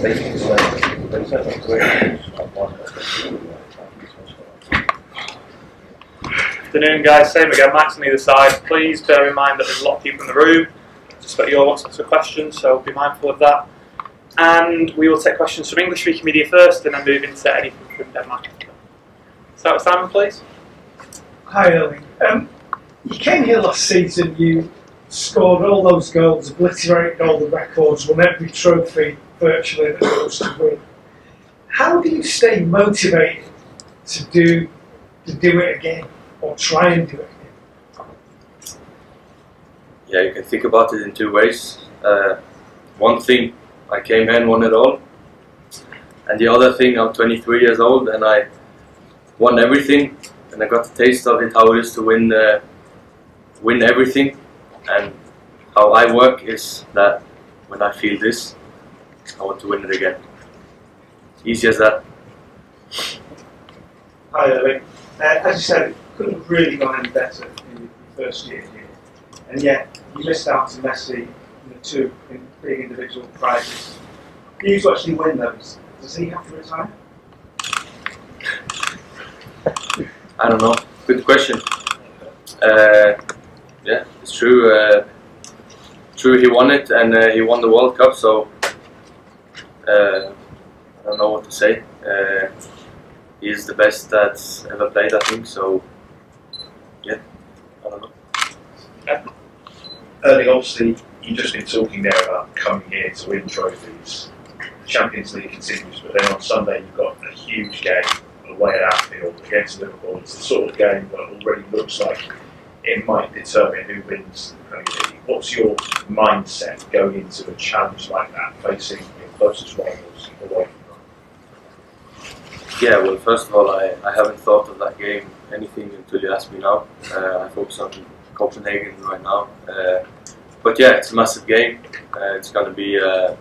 Afternoon, guys. Same again, Max on either side. Please bear in mind that there's a lot of people in the room. Suspect you all want to ask a question, so be mindful of that. And we will take questions from English-speaking media first, and then move into anything from Denmark. Start with Simon, please. Hi, Erling. You came here last season. You scored all those goals, obliterated all the records, won every trophy virtually that goes to win. How do you stay motivated to do it again, or try and do it again? Yeah, you can think about it in two ways. One thing, I came here and won it all. And the other thing, I'm 23 years old and I won everything. And I got the taste of it, how it is to win everything. And how I work is that when I feel this, I want to win it again. Easy as that. Hi, Erling. As you said, it couldn't have really gone any better in your first year here. And yet, you missed out to Messi in the two big individual prizes. He used to actually win those. Does he have to retire? I don't know. Good question. Yeah, it's true. True, he won it and he won the World Cup. So I don't know what to say. He is the best that's ever played, I think. So yeah, I don't know. Erling, obviously, you've just been talking there about coming here to win trophies. The Champions League continues, but then on Sunday you've got a huge game away at Anfield against Liverpool. It's the sort of game that already looks like it might determine who wins the Premier League. What's your mindset going into a challenge like that, facing your closest rivals away from home? Yeah, well, first of all, I haven't thought of that game anything until you asked me now. I focus on Copenhagen right now. But yeah, it's a massive game. It's going to be a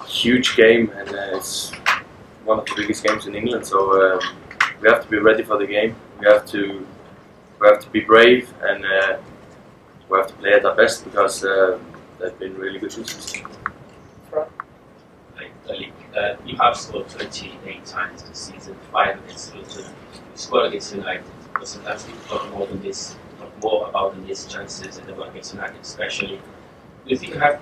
huge game, and it's one of the biggest games in England. So we have to be ready for the game. We have to be brave, and we have to play at our best because they've been really good seasons. You have scored 28 times this season, 5 against Luton. You scored against United. But sometimes we talk more about these chances and the one against United especially. Do you think you have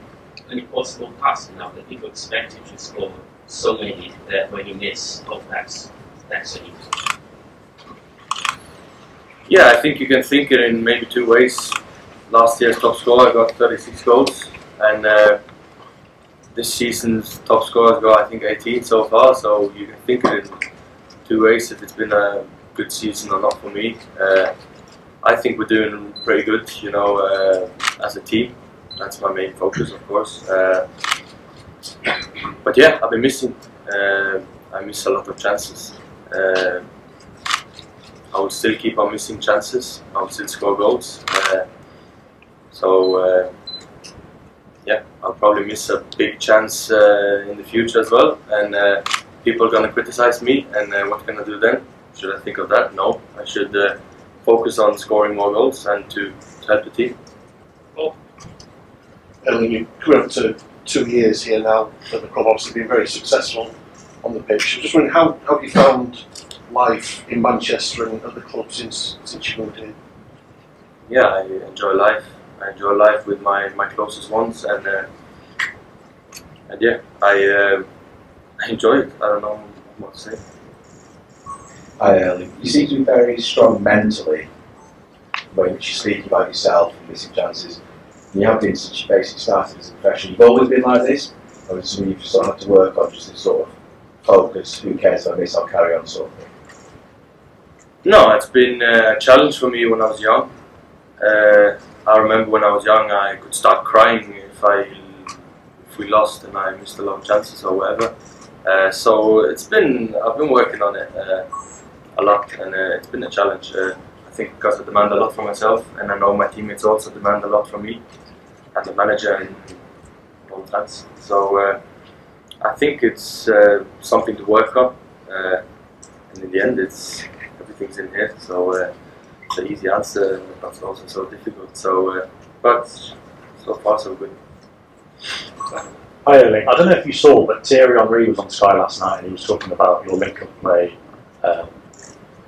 any possible pass now that people expect you to score so many that when you miss, that's a need? Yeah, I think you can think it in maybe two ways. Last year's top scorer got 36 goals, and this season's top scorer's got, I think, 18 so far. So you can think it in two ways if it's been a good season or not for me. I think we're doing pretty good, you know, as a team. That's my main focus, of course. But yeah, I've been missing. I miss a lot of chances. I will still keep on missing chances. I will still score goals. Yeah, I'll probably miss a big chance in the future as well. And people are going to criticize me. And what can I do then? Should I think of that? No. I should focus on scoring more goals and to help the team. Well, Erling, you've come up to 2 years here now at the club, obviously been very successful on the pitch. I'm just wondering, how have you found life in Manchester and at the club since you moved here? Yeah, I enjoy life. I enjoy life with my closest ones, and yeah, I enjoy it. I don't know what to say. Hi, Erling. You seem to be very strong mentally when you speak about yourself and missing chances. And you have been since you basically started as a professional. You've always been like this, or is it something you've sort of had to work on, just this sort of focus, who cares about this, I'll carry on sort of thing? No, it's been a challenge for me when I was young. I remember when I was young, I could start crying if we lost and I missed a lot of chances or whatever. So I've been working on it a lot, and it's been a challenge. I think because I demand a lot from myself, and I know my teammates also demand a lot from me, and the manager and all the fans. So I think it's something to work on, and in the end, everything's in here. So it's an easy answer, but it's also so difficult. So, but so far so good. Hi Erling, I don't know if you saw, but Thierry Henry was on Sky last night and he was talking about your link-up play,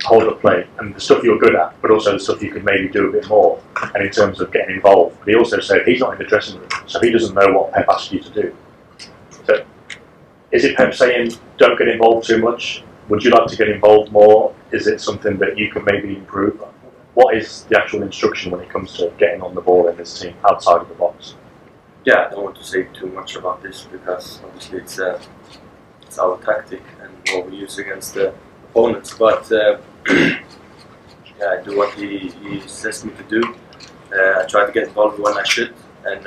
hold-up play, and the stuff you're good at, but also the stuff you could maybe do a bit more, and in terms of getting involved. But he also said he's not in the dressing room, so he doesn't know what Pep asked you to do. So, is it Pep saying, don't get involved too much? Would you like to get involved more? Is it something that you could maybe improve? What is the actual instruction when it comes to getting on the ball in this team, outside of the box? Yeah, I don't want to say too much about this because obviously it's our tactic and what we use against the opponents. But yeah, I do what he says me to do. I try to get involved when I should, and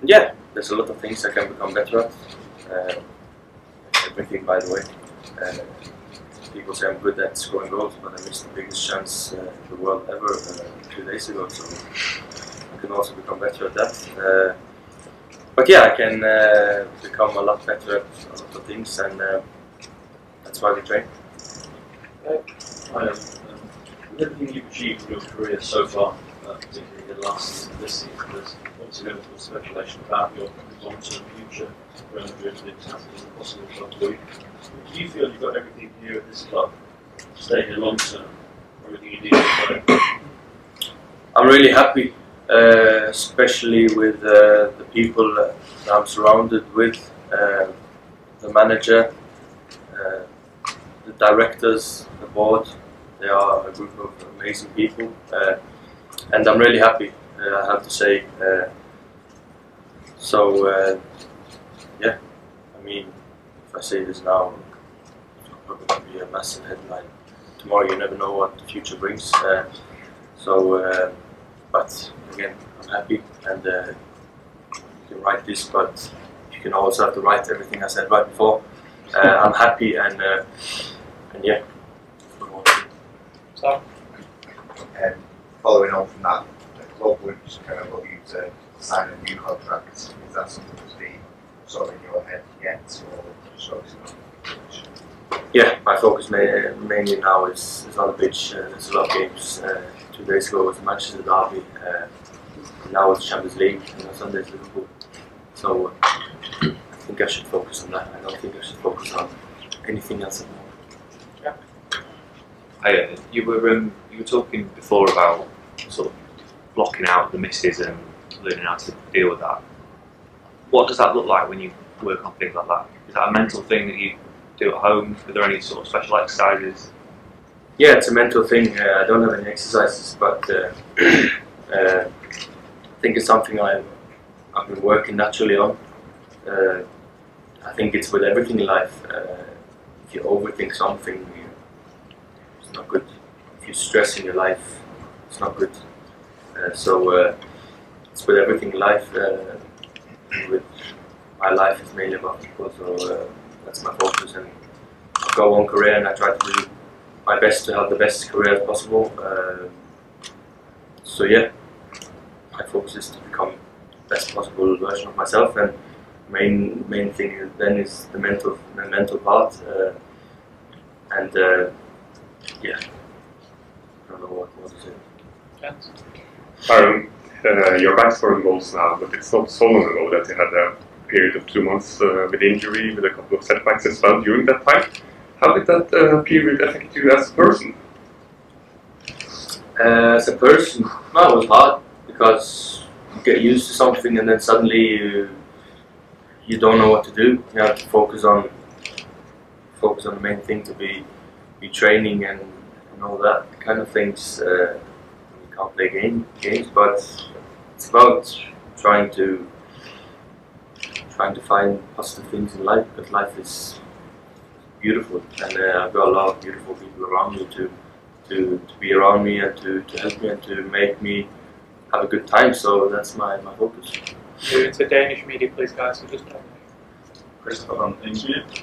yeah, there's a lot of things I can become better at. Everything, by the way. People say I'm good at scoring goals, but I missed the biggest chance in the world ever 2 days ago. So I can also become better at that. But yeah, I can become a lot better at a lot of things, and that's why we train. With everything you've achieved in your career so far, particularly in the last season, this season, there's obviously been a speculation about your long-term future. Real Madrid is an impossible club for you. Do you feel you've got everything here at this club to stay here long-term? Everything you need to play? I'm really happy, especially with the people that I'm surrounded with, the manager, the directors, the board. They are a group of amazing people, and I'm really happy, I have to say. Yeah, I mean, if I say this now, it's probably going to be a massive headline. Tomorrow you never know what the future brings. But again, I'm happy, and you can write this, but you can also have to write everything I said right before. I'm happy, and yeah. So, following on from that, the club would kind of look you to sign a new contract. Is that something that's been sort of in your head yet, or just focusing on the pitch? Yeah, my focus mainly now is on the pitch. There's a lot of games. 2 days ago was the Manchester derby. Now it's Champions League, and on Sunday it's Liverpool. So I think I should focus on that. I don't think I should focus on anything else at the moment. yeah. Hi, you were talking before about sort of blocking out the misses and learning how to deal with that. What does that look like when you work on things like that? Is that a mental thing that you do at home? Are there any sort of special exercises? Yeah, it's a mental thing. I don't have any exercises, but I think it's something I've been working naturally on. I think it's with everything in life. If you overthink something, it's not good. If you stress in your life, it's not good. It's with everything in life. With my life is mainly about football, so that's my focus. And I've got one career, and I try to do my best to have the best career as possible. So yeah, my focus is to become the best possible version of myself, and main thing then is the mental part. Yeah, I don't know what to say. Yes. You're back scoring goals now, but it's not so long ago that you had a period of 2 months with injury, with a couple of setbacks as well during that time. How did that period affect you as a person? As a person, well, it was hard because you get used to something and then suddenly you don't know what to do. You have to focus on the main thing, to be training and all that kind of things. You can't play games, but it's about trying to find positive things in life, because life is beautiful, and I've got a lot of beautiful people around me to be around me and to help me and to make me have a good time. So that's my focus. Moving to Danish media, please, guys. So just Christopher from Engelske.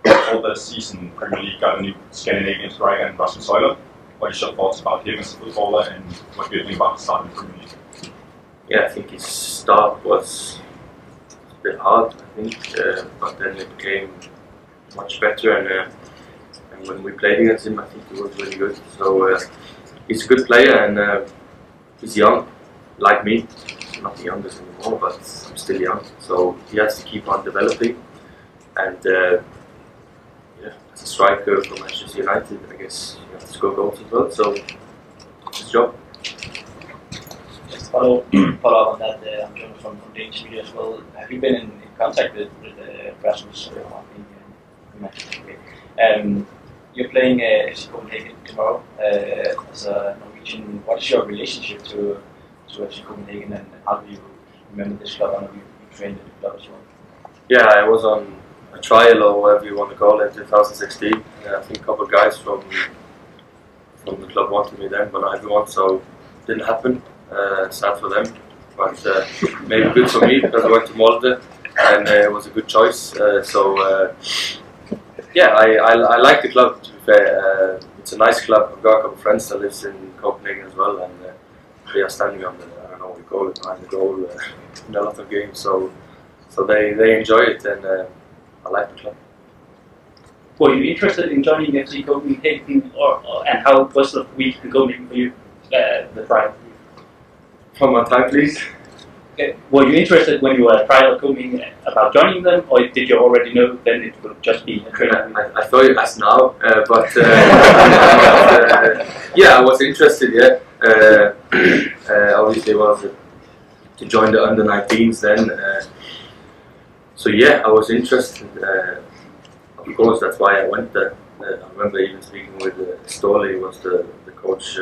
For the season, Premier League got a new Scandinavian striker and Russian soiler. What is your thoughts about him as a footballer, and what do you think about the start in the Premier League? Yeah, I think his start was a bit hard, I think, but then it became much better, and when we played against him, I think he was really good. So he's a good player, and he's young, like me, not the youngest anymore, but I'm still young. So he has to keep on developing. And yeah, as a striker for Manchester United, I guess you have to score goals as well. So it's his job. Just follow up on that. I'm Jonas from Danish media as well. Have you been in contact with Rasmus? You're playing FC Copenhagen tomorrow as a Norwegian. What is your relationship to FC Copenhagen, and how do you remember this club? I know you trained in the club as well. Yeah, I was on a trial or whatever you want to call it in 2016. I think a couple of guys from the club wanted me then, but not everyone, so it didn't happen. Sad for them, but maybe good for me because I went to Molde and it was a good choice. Yeah, I like the club, to be fair. It's a nice club. I've got a couple of friends that lives in Copenhagen as well, and they are standing on the, I don't know what we call it, behind the goal in a lot of games, so they enjoy it, and I like the club. Were you interested in joining FC Copenhagen, and how was the week in Copenhagen for you, the trial? One more time, please. Were you interested when you were at trial Copenhagen about joining them, or did you already know then it would just be a training? I thought you asked now, but yeah, I was interested. Yeah, obviously was to join the under-19s then. So yeah, I was interested. Of course, that's why I went there. I remember even speaking with Ståle, was the coach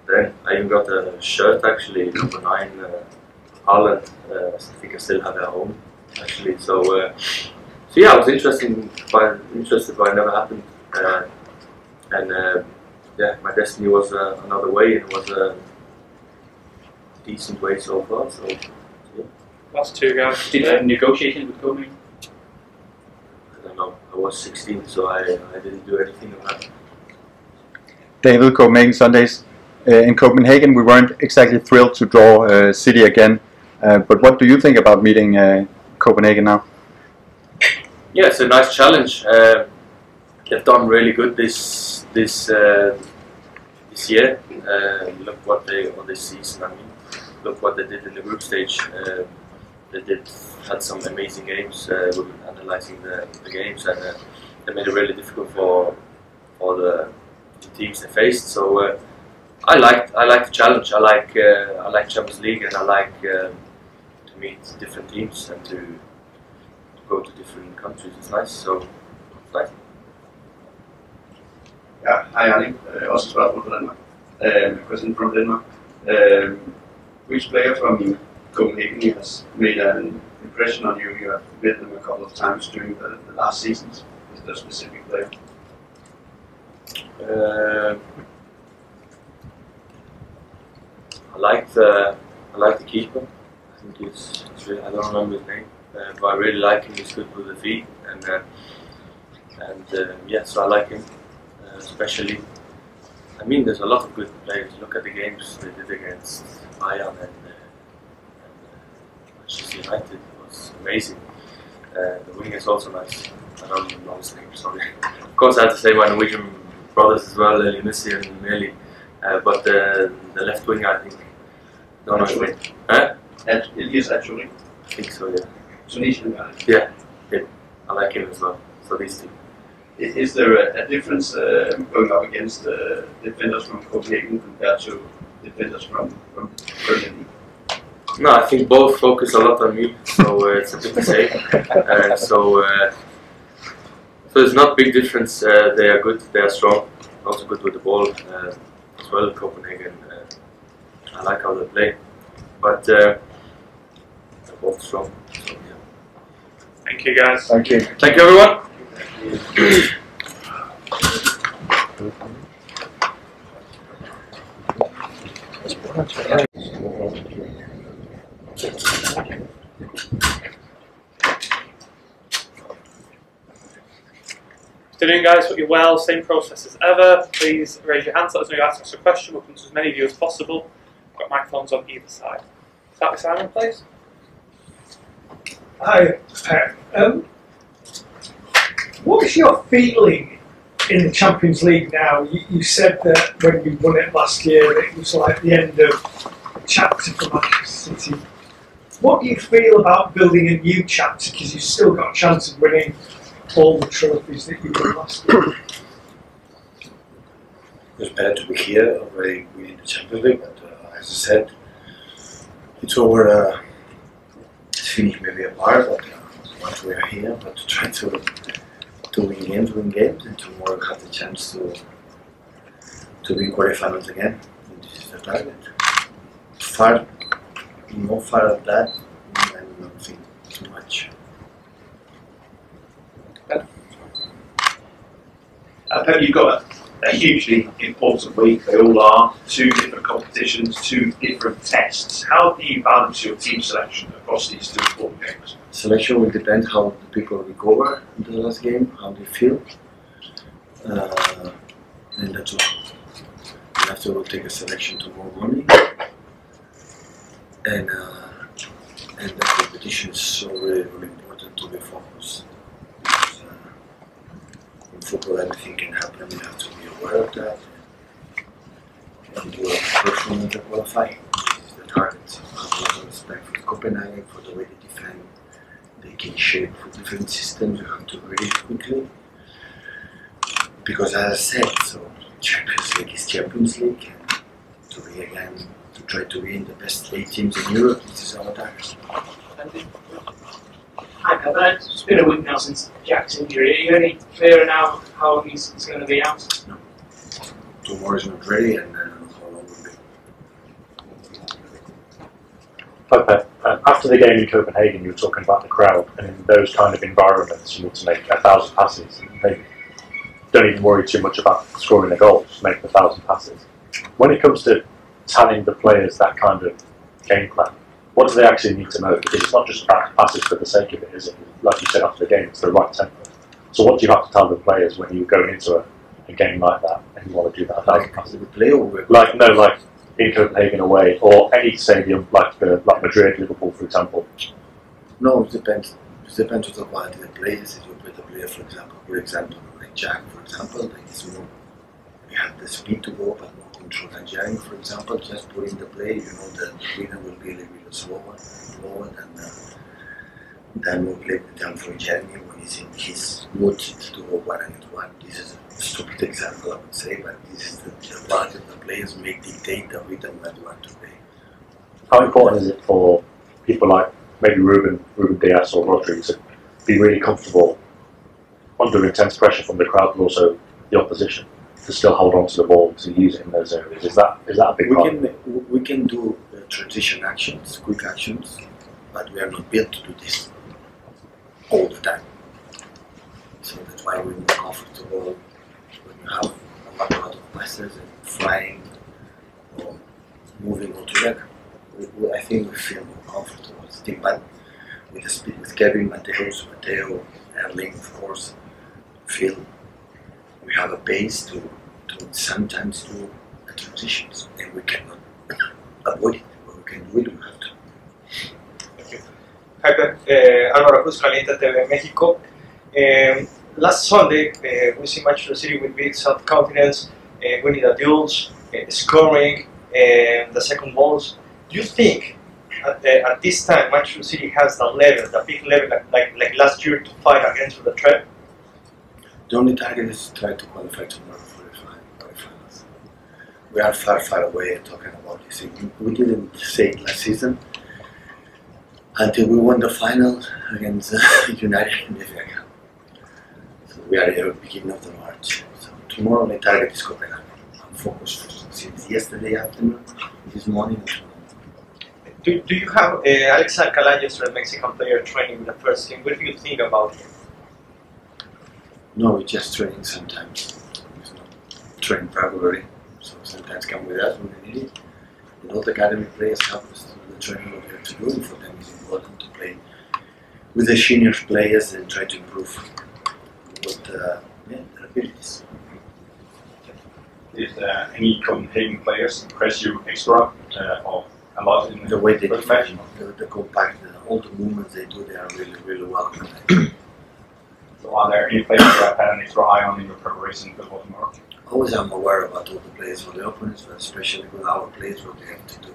then. I even got a shirt actually, number 9. Haaland, I think I still have it at home actually. So yeah, I was interested, but it never happened. Yeah, my destiny was another way, and it was a decent way so far. So yeah. Last two guys. Did you have negotiation with Copenhagen? I don't know. I was 16, so I didn't do anything of that. David, Copenhagen Sundays. In Copenhagen, we weren't exactly thrilled to draw City again. But what do you think about meeting Copenhagen now? Yeah, it's a nice challenge. They've done really good this year. Look what this season. I mean, look what they did in the group stage. They had some amazing games. We were analysing the games, and they made it really difficult for the teams they faced. So I like the challenge. I like Champions League, and I like to meet different teams and to go to different countries. It's nice. So it's nice. Yeah, hi Erling. Also spørgsmål fra Danmark. Question from Denmark. Which player from Copenhagen has made an impression on you? You have met them a couple of times during the last seasons. Is there a specific player? I like the keeper. I think he's really, I don't remember his name, but I really like him. He's good with the feet, and yeah, so I like him especially. I mean, there's a lot of good players. Look at the games they did against Bayern and Manchester United. It was amazing. The wing is also nice. I don't know his name, sorry. Of course, I have to say my Norwegian brothers as well, Elissi and Meli. But the left wing, I think, don't know his name. Huh? It is actually. I think so, yeah. Tunisian guy. Yeah, I like him as well. So these two. Is there a difference going up against defenders from Copenhagen compared to defenders from Berlin? No, I think both focus a lot on me, so it's a bit the same. So there's not big difference. They are good, they are strong, also good with the ball as well. Copenhagen, I like how they play, but they're both strong. So, yeah. Thank you, guys. Thank you. Thank you, everyone. Afternoon, guys. Hope you're well. Same process as ever. Please raise your hands. Let us know you ask us a question. We'll come to as many of you as possible. Got microphones on either side. Start with Simon, please. Hi, what's your feeling in the Champions League now? You said that when you won it last year, it was like the end of a chapter for Manchester City. What do you feel about building a new chapter, because you've still got a chance of winning all the trophies that you won last year? It's better to be here already winning the Champions League, but as I said, it's over. It's finished maybe a part, but once we are here, but to try to win games, and tomorrow have the chance to be in quarterfinals again. And this is the target. Far, no far of that, I don't think too much. Pep, you've got a hugely important week. They all are. 2 different competitions, 2 different tests. How do you balance your team selection across these 2 important games? Selection will depend how the people recover in the last game, how they feel, and that's all. We have to take a selection tomorrow morning, and the competition is so really important to be focused. Because, in football, everything can happen. We have to be aware of that and do a performance to qualify. This is the target. I have a lot of respect for Copenhagen, for the way they defend. They can shape for different systems. You have to read quickly. Because as I said, so Champions League is Champions League, and to be again, to try to be in the best 8 teams in Europe, this is our target. Hi, Pep. It's been a week now since Jack's injury. Are you any clearer now how long he's going to be out? No. Tomorrow is not ready, and I don't know how long it will be. Okay. After the game in Copenhagen, you were talking about the crowd, and in those kind of environments, you need to make 1,000 passes. Maybe don't even worry too much about scoring a goal, just make 1,000 passes. When it comes to telling the players that kind of game plan, what do they actually need to know? Because it's not just about passes for the sake of it, is it? Like you said after the game, it's the right tempo. So what do you have to tell the players when you're going into a game like that and you want to do that 1,000 passes? Like in Copenhagen away, or any stadium like Madrid, Liverpool, for example. No, it depends. It depends on the quality of the players. If you play the player, for example, like Jack, for example, like it's more, you have the speed to go, but more control than Jack, for example. Just putting the play, you know, the winner will be a little bit slower than we play down for Jeremy when he's in his mood to go 1-1. This is a stupid example, I would say, but this is the quality of the players make dictate the rhythm that you want to play. How important is it for people like maybe Ruben Diaz or Rodri to be really comfortable under intense pressure from the crowd, but also the opposition, to still hold on to the ball, to use it in those areas? Is that a big part? We can do transition actions, quick actions, but we are not built to do this all the time. So that's why we're more comfortable when you have a lot of passes and flying or moving all together. I think we feel more comfortable. But with the speed with Kevin, Mateo, Erling, of course, feel we have a base to sometimes do the transitions, and we cannot avoid it, but we can do it, we have to. Thank you. Hi, Pep. Álvaro Cruz, Caliente TV Mexico. Last Sunday, we see Manchester City with big self-confidence, winning the duels, scoring, the second goals. Do you think at this time Manchester City has the level, the big level, like last year, to fight against the threat? The only target is to try to qualify tomorrow for the finals. We are far away talking about this. We didn't say it last season until we won the final against United in the FA Cup. So we are at the beginning of the March. So tomorrow my target is Copenhagen. I'm focused since yesterday afternoon, this morning. Do you have Alex Alcalá, yesterday Mexican player, training with the first team? What do you think about him? No, it's just training sometimes. It's not training regularly. So sometimes come with us when we need it. And all the academy players help us to do the training what we have to do. And for them it's important to play with the senior players and try to improve their abilities. Did any Copenhagen players impress you extra or a lot in the way they defend, the compact, all the movements they do, they are really well. So are there any players you have had an extra eye on in your preparation for tomorrow? Always I'm aware about all the players for the opponents, but especially with our players, what they have to do.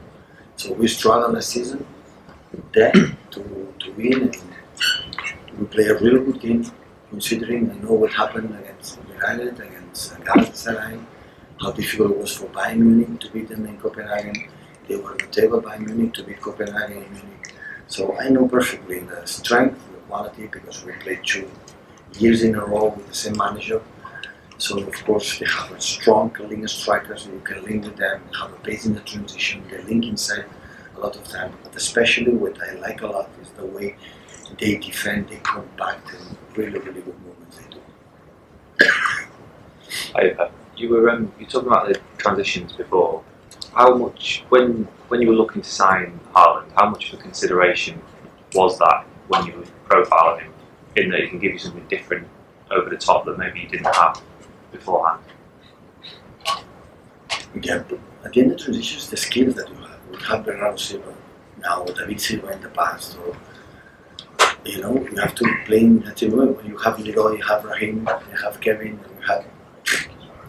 So we struggled last season there to win, and we play a really good game, considering I know what happened against United, against Galatasaray, how difficult it was for Bayern Munich to beat them in Copenhagen. They were on the table, Bayern Munich, to beat Copenhagen in Munich. So I know perfectly the strength, the quality, because we played 2 years in a row with the same manager. So of course they have a strong link striker, so you can link with them, have a pace in the transition, they link inside a lot of time. But especially what I like a lot is the way they defend, they compact, and really, really good movements they do. You were talking about the transitions before. How much, when you were looking to sign Haaland, how much of a consideration was that when you were profiling him, in that he can give you something different over the top that maybe you didn't have beforehand? Yeah, but at the end of transitions, the skills that you have. We have Bernardo Silva now, David Silva in the past. So, you know, you have to play in the team. When you have Leroy, you have Raheem, you have Kevin, and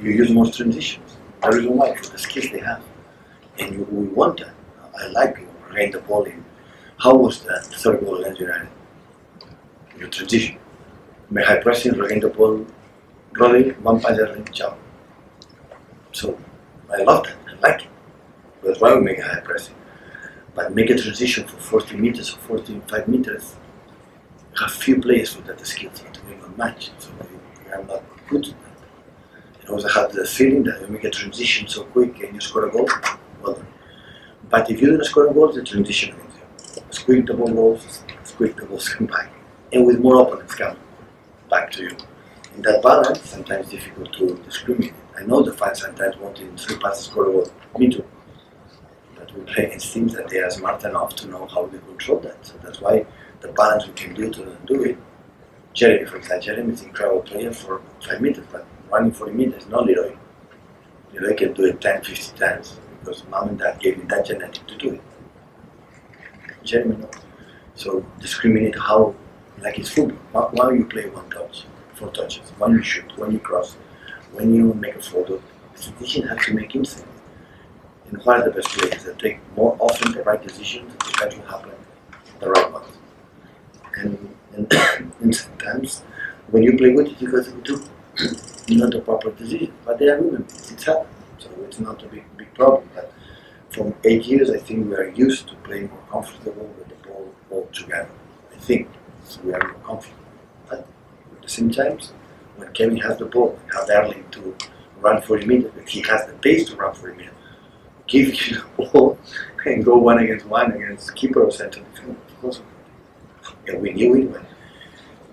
you use more transitions. The reason why, for the skills they have. And we want that. I like Raheem the ball in. How was that third goal against United? Your transition. My high pressing, Raheem the ball, Rodri, one pass, Erling, ciao. So, I love that, I like it. That's why we make a high pressing. But make a transition for 40 meters or 45 meters, you have few players with that skills to win a match. So we are not good at that. And also have the feeling that you make a transition so quick and you score a goal, well done. But if you don't score a goal, the transition wins you. As quick the ball goes, as quick the balls come back. And with more opponents coming back to you. In that balance, sometimes difficult to discriminate. I know the fans sometimes want in 3 passes score a goal. Me too. But we play against teams that they are smart enough to know how to control that. So that's why the balance we can do to do it. Jeremy, for example, Jeremy is an incredible player for 5 meters, but running 40 meters, not Leroy. Leroy can do it 10, 50 times because mom and dad gave him that genetic to do it. Jeremy, no. So discriminate how, like it's football. Why you play 1 touch, 4 touches, when you shoot, when you cross, when you make a photo, the decision has to make instinct. And what are the best players that take more often the right decisions, and that will happen the right ones. And sometimes when you play good, it's because you do not the proper decision, but they are human. It's happened, so it's not a big problem. But from 8 years, I think we are used to playing more comfortable with the ball all together. I think so we are more comfortable. But at the same time, when Kevin has the ball, we have Erling to run 40 meters, but he has the pace to run 40 meters. Give him the ball and go 1-against-1 against keeper or center defender. Of course, and we knew it when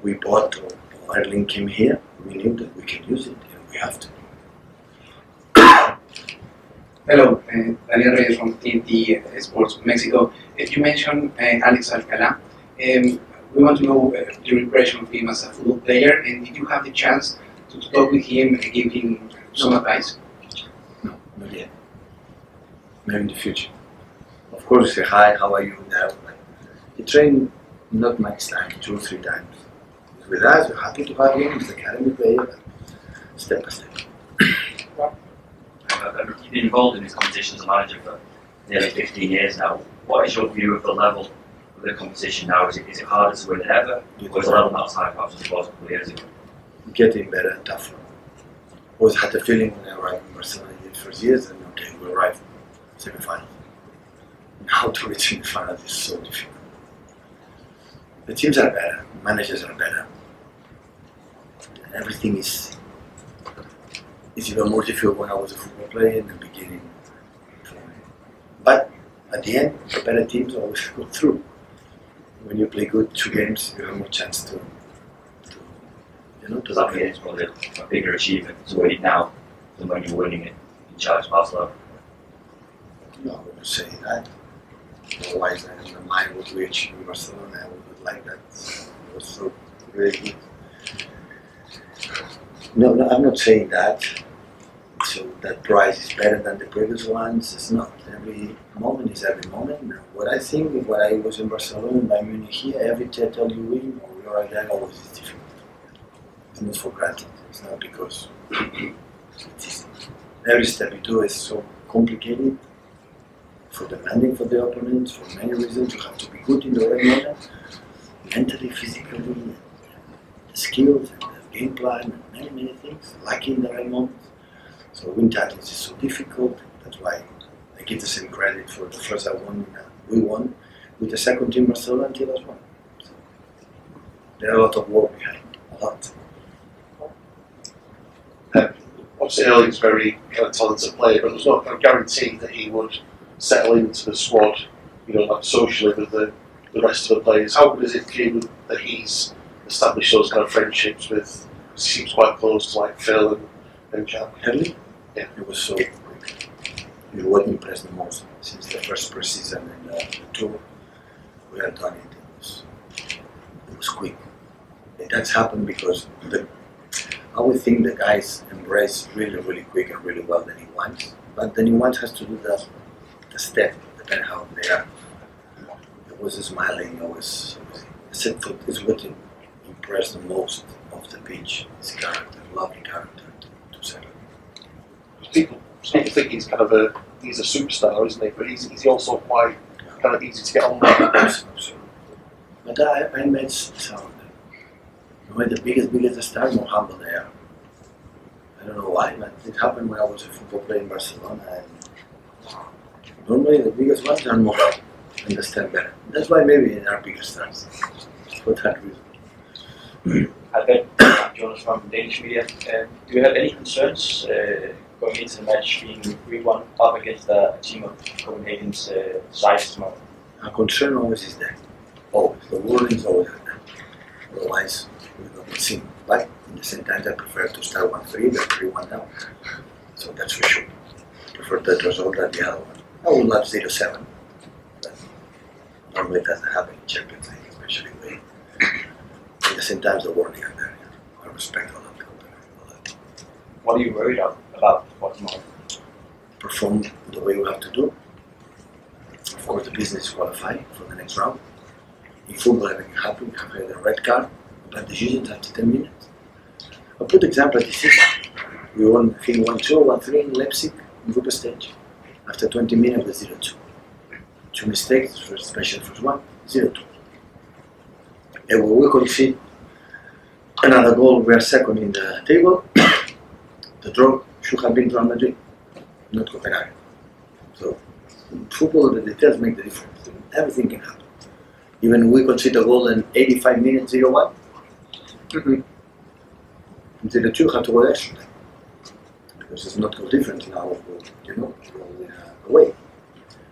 we bought or Erling came here. We knew that we can use it and we have to. Hello, Daniel Reyes from TNT Sports Mexico. You mentioned Alex Alcalá. We want to know your impression of him as a football player, and did you have the chance to talk with him and give him some advice? No, not yet. Maybe in the future. Of course, say hi, how are you now? He trained not much time, 2 or 3 times. He's with us, we're happy to have him, he's the academy player, but step by step. You've been involved in this competition as a manager for nearly 15 years now. What is your view of the level of the competition now? Is it harder to win than ever? Or is the level not as high perhaps as it was a couple of years ago? Getting better and tougher. Always had the feeling when I arrived in Barcelona in the first years, and okay, we arrived semi-final. Now to reach semi-final is so difficult. The teams are better, managers are better. Everything is even more difficult when I was a football player in the beginning. But at the end, the better teams always go through. When you play good 2 games, you have more chance to Does that mean it's probably a bigger achievement to win it now than when you were winning it in charge Barcelona? No, I wouldn't say that. Otherwise, in the mind what we achieved in Barcelona, I would like that. It was so really good. No, I'm not saying that. So that prize is better than the previous ones. It's not. Every moment is every moment. What I think, when I was in Barcelona, by Munich here, every title you win or you're like that, always is different. It's not for granted. It's not because every step you do is so complicated. for demanding for the opponents, for many reasons. You have to be good in the right moment, mentally, physically, the skills and the game plan and many things, lucky in the right moment. So win titles is so difficult. That's why I give the same credit for the first I won. We won with the second team Barcelona until us won. So there are a lot of work behind, a lot. Obviously, Erling's very kind of talented player, but there's no kind of guarantee that he would settle into the squad, you know, like socially with the rest of the players. How good is it for you that he's established those kind of friendships with? He seems quite close to like Phil and Jack. Erling? Yeah, it was so quick. It was what impressed me most since the first pre-season and the tour. We had done it. It was quick. And that's happened because I would think the guys embrace really quick and really well the new ones. But the new ones has to do the step, depending how they are. I was smiling, I said it's what impressed the most of the pitch, his character, lovely character to say. People think he's kind of he's a superstar, isn't he? But he's also quite kind of easy to get on with. Absolutely. But I met some of them. You know, the biggest star, more humble they are. I don't know why, but it happened when I was a football player in Barcelona. And normally the biggest ones are more understand better. That's why maybe they are bigger stars. For that reason. Albert, Jonas from Danish media. Do you have any concerns going into the match being 3-1 up against a team of Copenhagen's size tomorrow? A concern always is there. Always. The warning is always there. Otherwise, we don't see. But at the same time, I prefer to start 1-3 than 3-1 down. So that's for sure. I prefer that result than the other one. I would love 0-7. But normally it doesn't happen in Champions League, especially with. At the same time, the warning are there. I respect all of them. What are you worried about for tomorrow? Perform the way we have to do. Of course, the business is qualifying for the next round. In football, everything happens. You have had a red card, but decisions after 10 minutes. I'll put example this season. We won 1-2, 1-3 in Leipzig in group stage. After 20 minutes, with 0-2. 2 mistakes, especially first one, 0-2. And when we concede another goal, we are second in the table. The draw should have been Real Madrid, not Copenhagen. So, in football, the details make the difference. Everything can happen. Even we concede a goal in 85 minutes, 0-1. 0-2 have to go extra time. Because it's not goal difference now, you know, away.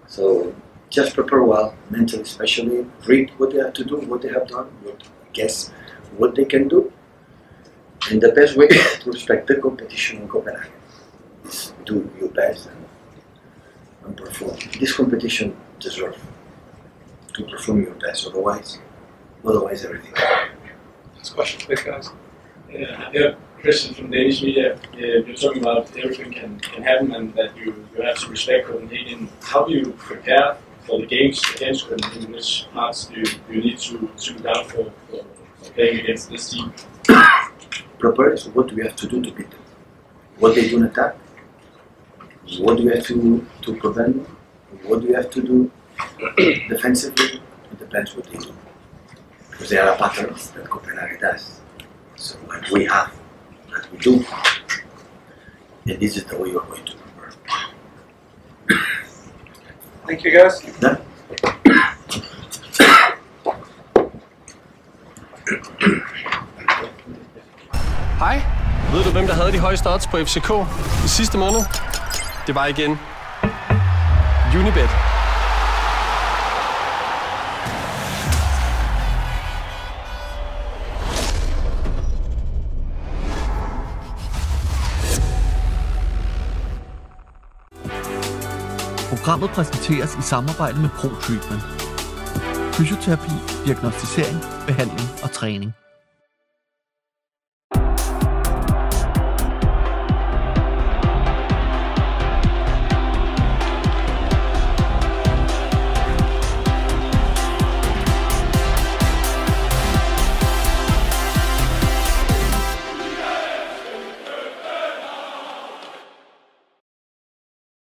So just prepare well, mentally especially, read what they have to do, what they have done, guess what they can do. And the best way to respect the competition in Copenhagen is do your best and perform. This competition deserves to perform your best, otherwise everything. Last question, please, guys. Yeah, Christian from Danish media. You're talking about everything can happen and that you have to respect Copenhagen. How do you prepare for the games against Copenhagen? Which parts do you need to tune down for playing against this team? Prepare is what do we have to do to beat them. What they do in attack. What do we have to prevent them. What do we have to do defensively. It depends what they do. Because there are patterns that Copenhagen does. So like we have, that we do. And this is the way you're going to prepare. Thank you, guys. Yeah. Hej. Ved du, hvem der havde de højeste odds på FCK i sidste måned? Det var igen Unibet. Programmet præsenteres i samarbejde med Pro Treatment. Fysioterapi, diagnostisering, behandling og træning.